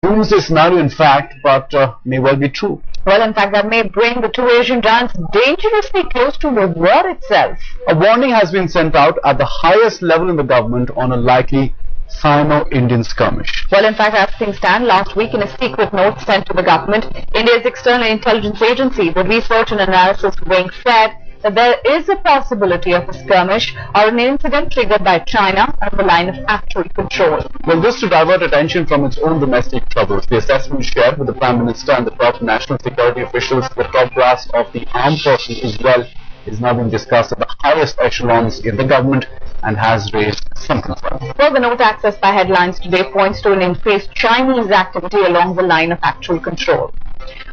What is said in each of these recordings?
doomsday scenario in fact, but may well be true. Well, in fact, that may bring the two Asian giants dangerously close to the war itself. A warning has been sent out at the highest level in the government on a likely sino-Indian skirmish. Well, in fact, as things stand, last week in a secret note sent to the government, India's external intelligence agency, the Research and Analysis Wing, said that there is a possibility of a skirmish or an incident triggered by China on the line of actual control. Well, this to divert attention from its own domestic troubles. The assessment shared with the Prime Minister and the top national security officials, the top brass of the armed forces as well, is now being discussed at the highest echelons in the government and has raised some concern. Well, the note accessed by headlines today points to an increased Chinese activity along the line of actual control.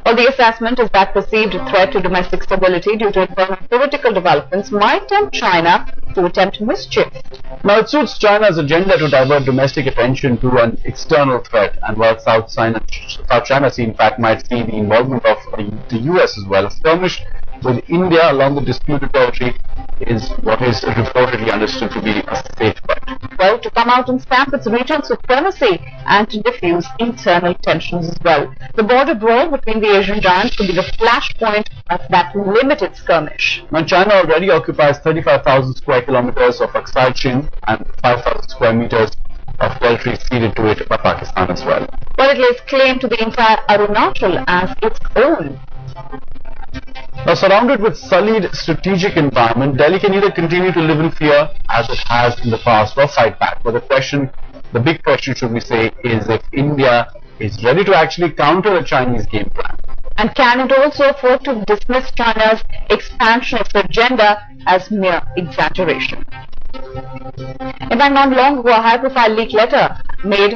Well, the assessment is that perceived threat to domestic stability due to internal political developments might tempt China to attempt mischief. Now, it suits China's agenda to divert domestic attention to an external threat, and while South China Sea in fact might see the involvement of the US as well. A skirmish with India along the disputed territory is what is reportedly understood to be a safe bet. Well, to come out and stamp its regional supremacy and to diffuse internal tensions as well. The border brawl between the Asian giants could be the flashpoint of that limited skirmish. Now, China already occupies 35,000 square kilometers of Aksai Chin and 5,000 square meters of territory ceded to it by Pakistan as well. Well, it lays claim to the entire Arunachal as its own. Now, surrounded with sullied strategic environment, Delhi can either continue to live in fear as it has in the past or fight back. But the big question should we say, is if India is ready to actually counter the Chinese game plan. And can it also afford to dismiss China's expansionist agenda as mere exaggeration? In fact, not long ago, a high-profile leak letter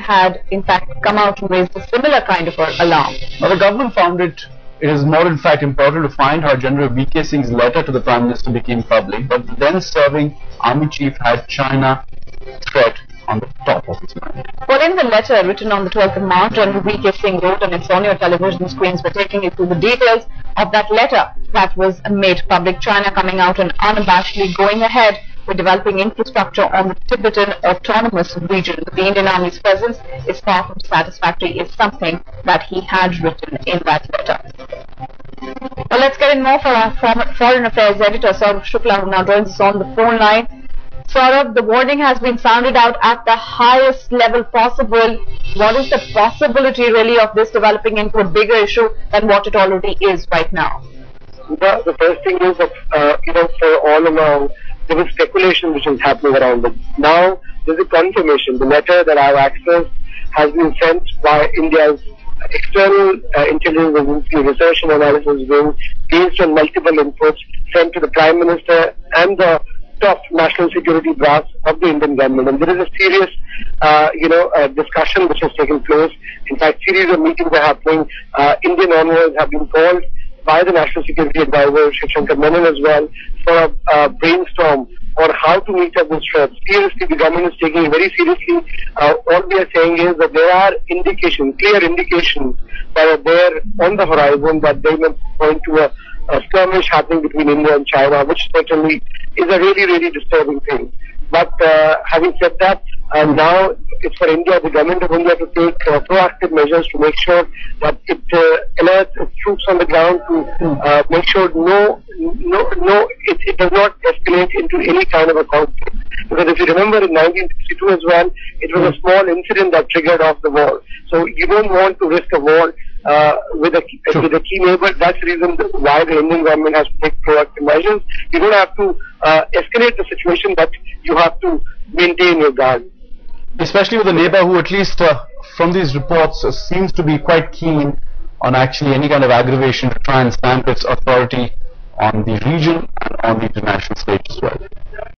had in fact come out and raised a similar kind of alarm. Now, the government found it is more in fact important to find how General V.K. Singh's letter to the Prime Minister became public, but the then serving army chief had China threat on the top of his mind. Well, in the letter written on the 12th of March, General V.K. Singh wrote, and it's on your television screens, we're taking you through the details of that letter that was made public. China coming out and unabashedly going ahead with developing infrastructure on the Tibetan Autonomous Region. The Indian Army's presence is far from satisfactory is something that he had written in that letter. Well, let's get in more for our Foreign Affairs editor, Saurabh Shukla, who now joins us on the phone line. Saurabh, the warning has been sounded out at the highest level possible. What is the possibility really of this developing into a bigger issue than what it already is right now? The first thing is that, for all along, there was speculation which was happening around it. Now, there's a confirmation. The letter that I've accessed has been sent by India's external intelligence agency, research and analysis wing, based on multiple inputs sent to the Prime Minister and the top national security brass of the Indian government. And there is a serious, discussion which has taken place. In fact, series of meetings are happening. Indian envoys have been called by the National Security Advisor, Shiv Shankar Menon, as well, for a brainstorm on how to meet up with threats. Seriously, the government is taking it very seriously. All we are saying is that there are clear indications that are there on the horizon that they may point to a skirmish happening between India and China, which certainly is a really, really disturbing thing. But having said that, now it's for India, the government of India, to take proactive measures to make sure that it alerts its troops on the ground to make sure it does not escalate into any kind of a conflict. Because if you remember in 1962 as well, it was a small incident that triggered off the war. So you don't want to risk a war with a key neighbor. That's the reason why the Indian government has to take proactive measures. You don't have to escalate the situation, but you have to maintain your guard. Especially with a neighbor who, at least from these reports, seems to be quite keen on actually any kind of aggravation to try and stamp its authority on the region and on the international stage as well.